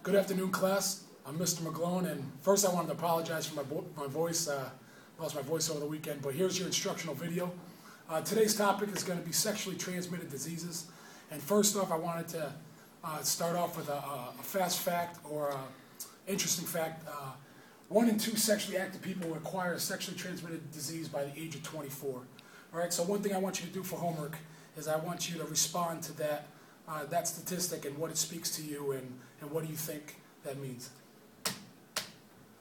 Good afternoon, class. I'm Mr. McGlone, and first I wanted to apologize for my voice. Lost my voice over the weekend, but here's your instructional video. Today's topic is going to be sexually transmitted diseases. And first off, I wanted to start off with a fast fact or interesting fact. 1 in 2 sexually active people will acquire a sexually transmitted disease by the age of 24. All right, so one thing I want you to do for homework is I want you to respond to that statistic and what it speaks to you and what do you think that means.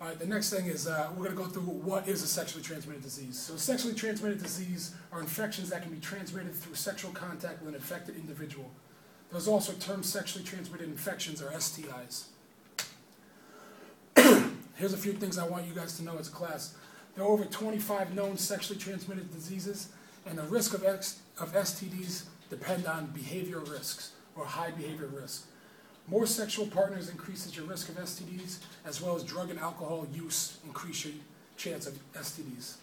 All right, the next thing is we're going to go through what is a sexually transmitted disease. So sexually transmitted disease are infections that can be transmitted through sexual contact with an infected individual. There's also termed sexually transmitted infections or STIs. Here's a few things I want you guys to know as a class. There are over 25 known sexually transmitted diseases, and the risk of STDs depend on behavioral risks or high behavior risk. More sexual partners increases your risk of STDs, as well as drug and alcohol use increase your chance of STDs.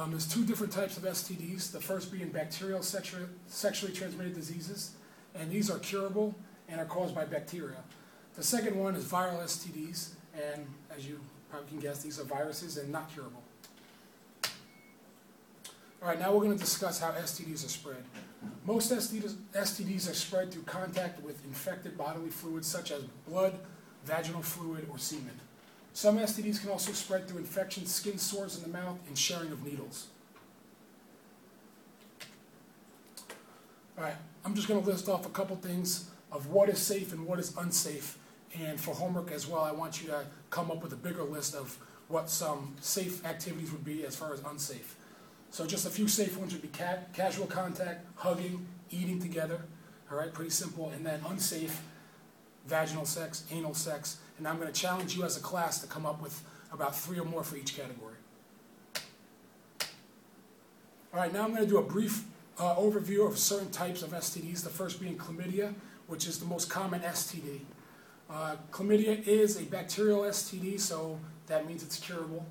There's 2 different types of STDs, the first being bacterial sexually transmitted diseases, and these are curable and are caused by bacteria. The second one is viral STDs, and as you probably can guess, these are viruses and not curable. All right, now we're going to discuss how STDs are spread. Most STDs are spread through contact with infected bodily fluids such as blood, vaginal fluid, or semen. Some STDs can also spread through infection, skin sores in the mouth, and sharing of needles. All right, I'm just going to list off a couple things of what is safe and what is unsafe. And for homework as well, I want you to come up with a bigger list of what some safe activities would be as far as unsafe. So just a few safe ones would be casual contact, hugging, eating together. All right, pretty simple. And then unsafe, vaginal sex, anal sex. And I'm going to challenge you as a class to come up with about 3 or more for each category. All right, now I'm going to do a brief overview of certain types of STDs, the first being chlamydia, which is the most common STD. Chlamydia is a bacterial STD, so that means it's curable.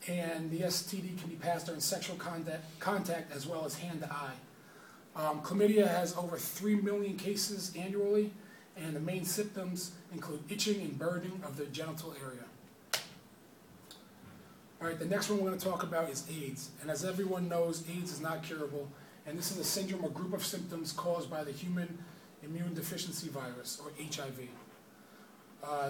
And the STD can be passed during sexual contact as well as hand to eye. Chlamydia has over 3 million cases annually, and the main symptoms include itching and burning of the genital area. All right, the next one we're going to talk about is AIDS. And as everyone knows, AIDS is not curable, and this is a syndrome or group of symptoms caused by the human immune deficiency virus, or HIV.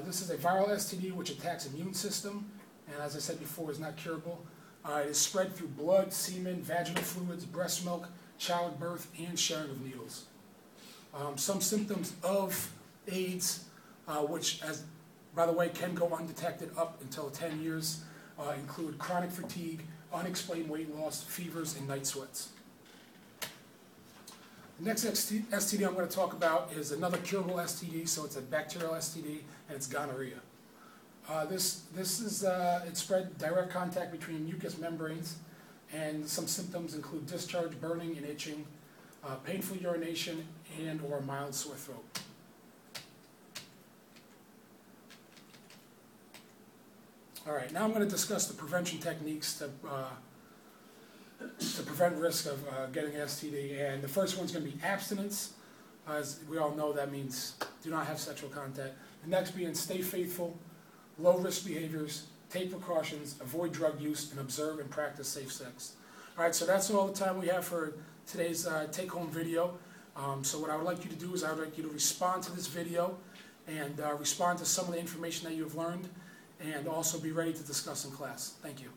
This is a viral STD which attacks the immune system, and as I said before, is not curable. It is spread through blood, semen, vaginal fluids, breast milk, childbirth, and sharing of needles. Some symptoms of AIDS, which, by the way, can go undetected up until 10 years, include chronic fatigue, unexplained weight loss, fevers, and night sweats. The next STD I'm going to talk about is another curable STD, so it's a bacterial STD, and it's gonorrhea. This is it's spread direct contact between mucous membranes, and some symptoms include discharge, burning, and itching, painful urination, and or a mild sore throat. All right, now I'm going to discuss the prevention techniques to prevent risk of getting an STD, and the first one's going to be abstinence. As we all know, that means do not have sexual contact. The next being stay faithful, low-risk behaviors, take precautions, avoid drug use, and observe and practice safe sex. All right, so that's all the time we have for today's take-home video. So what I would like you to do is I would like you to respond to this video and respond to some of the information that you have learned, and also be ready to discuss in class. Thank you.